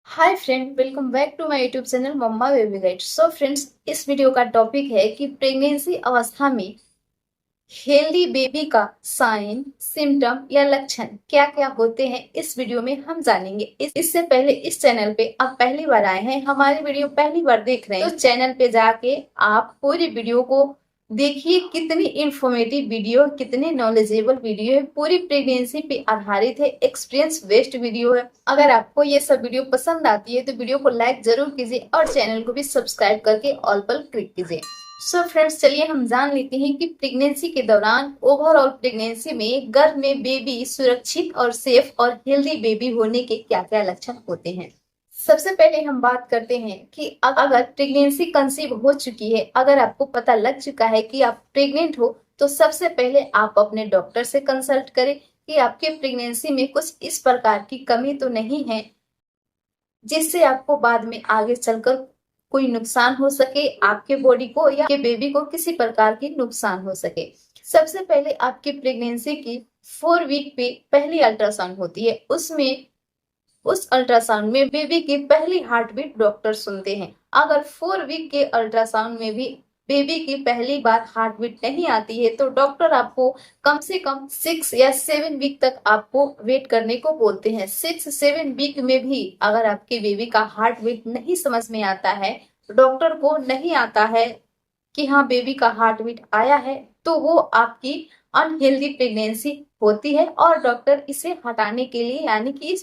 Hi friend, welcome back to my YouTube channel Mamma Baby Guide. So friends, इस video का topic है कि pregnancy अवस्था में हेल्दी बेबी का साइन, सिम्टम या लक्षण क्या क्या होते हैं इस वीडियो में हम जानेंगे। इससे पहले इस चैनल पे आप पहली बार आए हैं, हमारी वीडियो पहली बार देख रहे हैं, तो चैनल पे जाके आप पूरी वीडियो को देखिए। कितनी इंफॉर्मेटिव वीडियो, कितनी नॉलेजेबल वीडियो है, पूरी प्रेगनेंसी पे आधारित है, एक्सपीरियंस बेस्ड वीडियो है। अगर आपको ये सब वीडियो पसंद आती है तो वीडियो को लाइक जरूर कीजिए और चैनल को भी सब्सक्राइब करके ऑल पर क्लिक कीजिए। सो फ्रेंड्स, चलिए हम जान लेते हैं कि प्रेगनेंसी के दौरान, ओवरऑल प्रेगनेंसी में गर्भ में बेबी सुरक्षित और सेफ और हेल्दी बेबी होने के क्या क्या लक्षण होते हैं। सबसे पहले हम बात करते हैं कि अगर प्रेगनेंसी कंसीव हो चुकी है, अगर आपको पता लग चुका है कि आप प्रेग्नेंट हो, तो सबसे पहले आप अपने डॉक्टर से कंसल्ट करें कि आपके प्रेगनेंसी में कुछ इस प्रकार की कमी तो नहीं है जिससे आपको बाद में आगे चलकर कोई नुकसान हो सके, आपके बॉडी को या आपके बेबी को किसी प्रकार की नुकसान हो सके। सबसे पहले आपकी प्रेगनेंसी की 4 वीक पे पहली अल्ट्रासाउंड होती है। उसमें उस अल्ट्रासाउंड में बेबी की पहली हार्ट बीट डॉक्टर सुनते हैं। अगर 4 वीक के अल्ट्रासाउंड में भी बेबी की पहली बार हार्ट बीट नहीं आती है तो डॉक्टर आपको कम से कम 6 या 7 वीक तक आपको वेट करने को बोलते हैं। 6-7 वीक में भी अगर आपके बेबी का हार्ट बीट नहीं समझ में आता है, डॉक्टर को नहीं आता है कि हाँ बेबी का हार्ट बीट आया है, तो वो आपकी अनहेल्दी प्रेगनेंसी होती है और डॉक्टर इसे हटाने के लिए यानी कि इस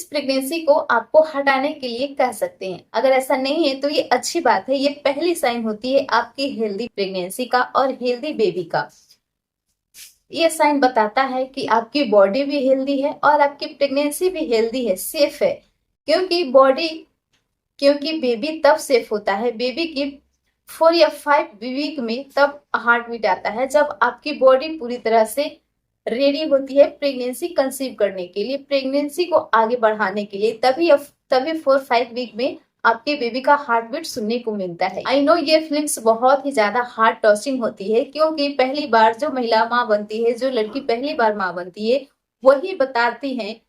प्रेगनेंसी को आपको हटाने के लिए कह सकते हैं। अगर ऐसा नहीं है तो ये अच्छी बात है, ये पहली साइन होती है आपकी हेल्दी प्रेगनेंसी का और हेल्दी बेबी का। ये साइन बताता है कि आपकी बॉडी भी हेल्दी है और आपकी प्रेगनेंसी भी हेल्दी है, सेफ है। क्योंकि बेबी तब सेफ होता है, बेबी की 4 या 5 वीक में तब हार्ट बीट आता है जब आपकी बॉडी पूरी तरह से रेडी होती है प्रेगनेंसी कंसीव करने के लिए, प्रेगनेंसी को आगे बढ़ाने के लिए। तभी 4-5 वीक में आपके बेबी का हार्ट बीट सुनने को मिलता है। आई नो ये फीलिंग्स बहुत ही ज्यादा हार्ट टचिंग होती है, क्योंकि पहली बार जो महिला माँ बनती है, जो लड़की पहली बार माँ बनती है, वही बताती है,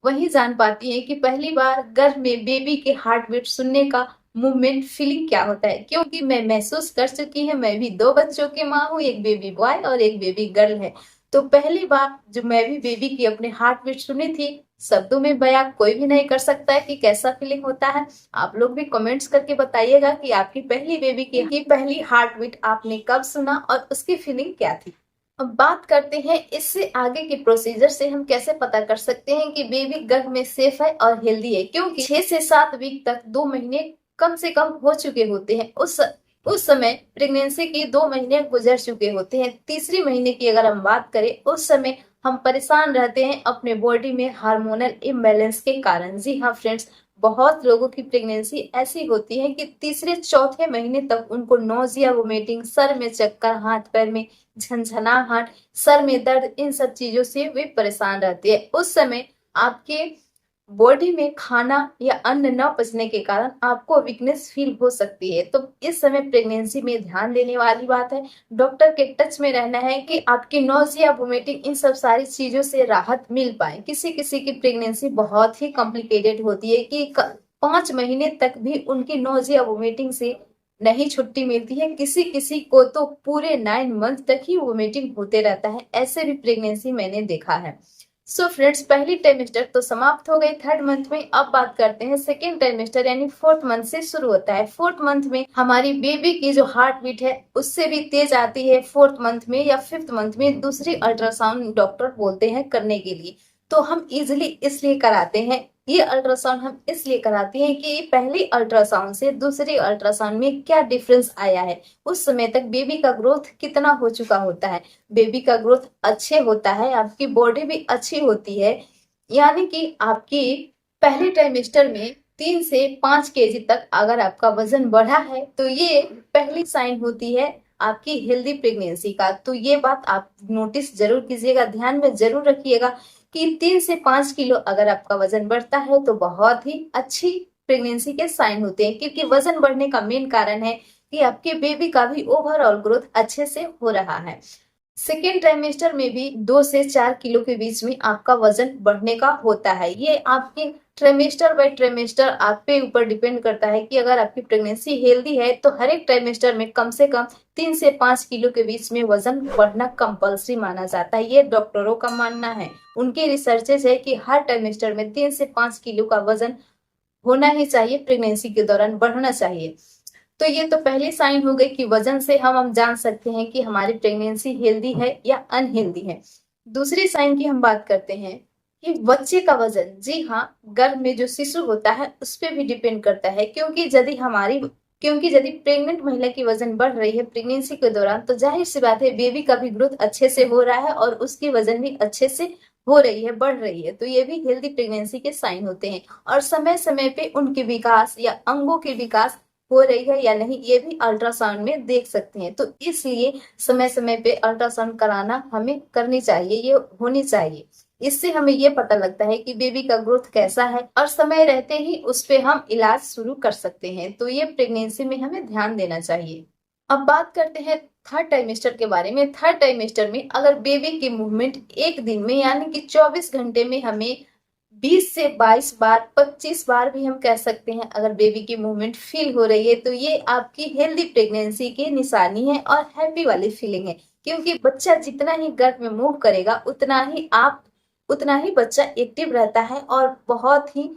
वही जान पाती है कि पहली बार गर्भ में बेबी के हार्ट बीट सुनने का मूवमेंट, फीलिंग क्या होता है। क्योंकि मैं महसूस कर चुकी है, मैं भी 2 बच्चों की माँ हूँ, एक बेबी बॉय और एक बेबी गर्ल है। तो पहली बार जो मैं भी बेबी की अपने हार्ट बीट सुनी थी, शब्दों में बयां कोई भी नहीं कर सकता है कि कैसा फीलिंग होता है। आप लोग भी कमेंट्स करके बताइएगा कि आपकी पहली बेबी की पहली हार्ट बीट आपने कब सुना और उसकी फीलिंग क्या थी। अब बात करते हैं इससे आगे के प्रोसीजर से हम कैसे पता कर सकते हैं कि बेबी गर्भ में सेफ है और हेल्दी है। क्योंकि 6 से 7 वीक तक 2 महीने कम से कम हो चुके होते हैं। उस समय प्रेगनेंसी के 2 महीने गुजर चुके होते हैं। तीसरी महीने की अगर हम बात करें, उस समय हम परेशान रहते हैं अपने बॉडी में हार्मोनल इम्बैलेंस के कारण। जी हाँ फ्रेंड्स, बहुत लोगों की प्रेगनेंसी ऐसी होती है कि तीसरे चौथे महीने तक उनको नोजिया, वोमिटिंग, सर में चक्कर, हाथ पैर में झनझनाहट, सर में दर्द, इन सब चीजों से वे परेशान रहते हैं। उस समय आपके बॉडी में खाना या अन्न न पचने के कारण आपको वीकनेस फील हो सकती है। तो इस समय प्रेगनेंसी में ध्यान देने वाली बात है, डॉक्टर के टच में रहना है कि आपकी नोजिया, वोमिटिंग, इन सब सारी चीजों से राहत मिल पाए। किसी किसी की प्रेगनेंसी बहुत ही कॉम्प्लिकेटेड होती है कि 5 महीने तक भी उनकी नोजिया, वोमिटिंग से नहीं छुट्टी मिलती है। किसी किसी को तो पूरे 9 मंथ तक ही वोमिटिंग होते रहता है। ऐसे भी प्रेगनेंसी मैंने देखा है। सो फ्रेंड्स, पहली ट्राइमेस्टर तो समाप्त हो गई 3rd मंथ में। अब बात करते हैं सेकेंड ट्राइमेस्टर, यानी 4th मंथ से शुरू होता है। 4th मंथ में हमारी बेबी की जो हार्ट बीट है उससे भी तेज आती है। 4th मंथ में या 5th मंथ में दूसरी अल्ट्रासाउंड डॉक्टर बोलते हैं करने के लिए। तो हम इजिली इसलिए कराते हैं, ये अल्ट्रासाउंड हम इसलिए कराते हैं कि पहली अल्ट्रासाउंड से दूसरी अल्ट्रासाउंड में क्या डिफरेंस आया है, उस समय तक बेबी का ग्रोथ कितना हो चुका होता है। बेबी का ग्रोथ अच्छे होता है, आपकी बॉडी भी अच्छी होती है, यानी कि आपकी पहले ट्राइमेस्टर में 3 से 5 kg तक अगर आपका वजन बढ़ा है तो ये पहली साइन होती है आपकी हेल्दी प्रेगनेंसी का। तो ये बात आप नोटिस जरूर कीजिएगा, ध्यान में जरूर रखिएगा कि 3 से 5 किलो अगर आपका वजन बढ़ता है तो बहुत ही अच्छी प्रेगनेंसी के साइन होते हैं। क्योंकि वजन बढ़ने का मेन कारण है कि आपके बेबी का भी ओवरऑल ग्रोथ अच्छे से हो रहा है। सेकेंड ट्राइमेस्टर में भी 2 से 4 किलो के बीच में आपका वजन बढ़ने का होता है। ये आपके ट्राइमेस्टर बाय ट्राइमेस्टर आप पे ऊपर डिपेंड करता है कि अगर आपकी प्रेगनेंसी हेल्दी है तो हर एक ट्राइमेस्टर में कम से कम 3 से 5 किलो के बीच में वजन बढ़ना कंपल्सरी माना जाता है। ये डॉक्टरों का मानना है, उनके रिसर्चेस है कि हर ट्राइमेस्टर में 3 से 5 किलो का वजन होना ही चाहिए, प्रेगनेंसी के दौरान बढ़ना चाहिए। तो ये तो पहली साइन हो गई कि वजन से हम जान सकते हैं कि हमारी प्रेगनेंसी हेल्दी है या अनहेल्दी है। दूसरी साइन की हम बात करते हैं कि बच्चे का वजन। जी हाँ, गर्भ में जो शिशु होता है उस पर भी डिपेंड करता है, क्योंकि यदि प्रेग्नेंट महिला की वजन बढ़ रही है प्रेगनेंसी के दौरान तो जाहिर सी बात है बेबी का भी ग्रोथ अच्छे से हो रहा है और उसकी वजन भी अच्छे से हो रही है, बढ़ रही है। तो ये भी हेल्दी प्रेगनेंसी के साइन होते हैं। और समय समय पे उनके विकास या अंगों के विकास हो रही है या नहीं ये भी अल्ट्रासाउंड में देख सकते हैं। तो इसलिए समय समय पे अल्ट्रासाउंड कराना हमें करनी चाहिए, ये होनी चाहिए। इससे हमें ये पता लगता है कि बेबी का ग्रोथ कैसा है और समय रहते ही उस पे हम इलाज शुरू कर सकते हैं। तो ये प्रेगनेंसी में हमें ध्यान देना चाहिए। अब बात करते हैं थर्ड ट्राइमेस्टर के बारे में। थर्ड ट्राइमेस्टर में अगर बेबी की मूवमेंट एक दिन में यानी कि 24 घंटे में हमें 20 से 22 बार, 25 बार भी हम कह सकते हैं, अगर बेबी की मूवमेंट फील हो रही है तो ये आपकी हेल्दी प्रेगनेंसी की निशानी है और हैप्पी वाली फीलिंग है। क्योंकि बच्चा जितना ही गर्भ में मूव करेगा उतना ही बच्चा एक्टिव रहता है और बहुत ही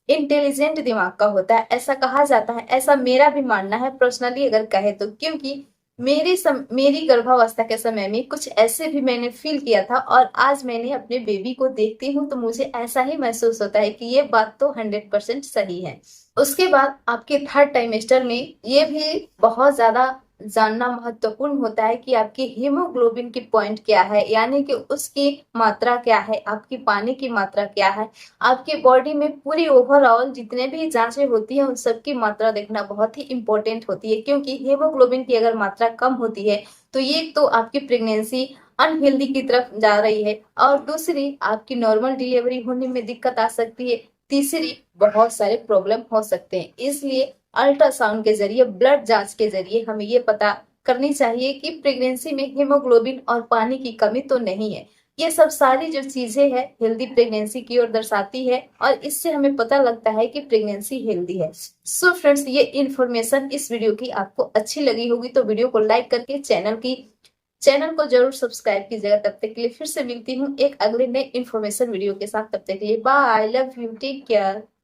इंटेलिजेंट दिमाग का होता है, ऐसा कहा जाता है। ऐसा मेरा भी मानना है पर्सनली अगर कहे तो, क्योंकि मेरी गर्भावस्था के समय में कुछ ऐसे भी मैंने फील किया था और आज मैंने अपने बेबी को देखती हूँ तो मुझे ऐसा ही महसूस होता है कि ये बात तो 100% सही है। उसके बाद आपके थर्ड ट्राइमेस्टर में ये भी बहुत ज्यादा जानना महत्वपूर्ण होता है कि आपकी हीमोग्लोबिन की पॉइंट क्या है, यानी कि उसकी मात्रा क्या है, आपकी पानी की मात्रा क्या है। आपकी बॉडी में पूरी ओवरऑल जितने भी जांचें होती है उन सबकी मात्रा देखना बहुत ही इंपॉर्टेंट होती है, क्योंकि हीमोग्लोबिन की अगर मात्रा कम होती है तो ये तो आपकी प्रेगनेंसी अनहेल्दी की तरफ जा रही है और दूसरी आपकी नॉर्मल डिलीवरी होने में दिक्कत आ सकती है, तीसरी बहुत सारे प्रॉब्लम हो सकते हैं। इसलिए अल्ट्रासाउंड के जरिए, ब्लड जांच के जरिए हमें ये पता करनी चाहिए कि प्रेगनेंसी में हीमोग्लोबिन और पानी की कमी तो नहीं है। ये सब सारी जो चीजें हैं हेल्दी प्रेगनेंसी की ओर दर्शाती है और इससे हमें पता लगता है कि प्रेगनेंसी हेल्दी है। सो फ्रेंड्स, ये इन्फॉर्मेशन इस वीडियो की आपको अच्छी लगी होगी तो वीडियो को लाइक करके चैनल को जरूर सब्सक्राइब कीजिएगा। तब तक के लिए फिर से मिलती हूँ एक अगले नए इन्फॉर्मेशन वीडियो के साथ। तब तक के लिए bye, love you, take care.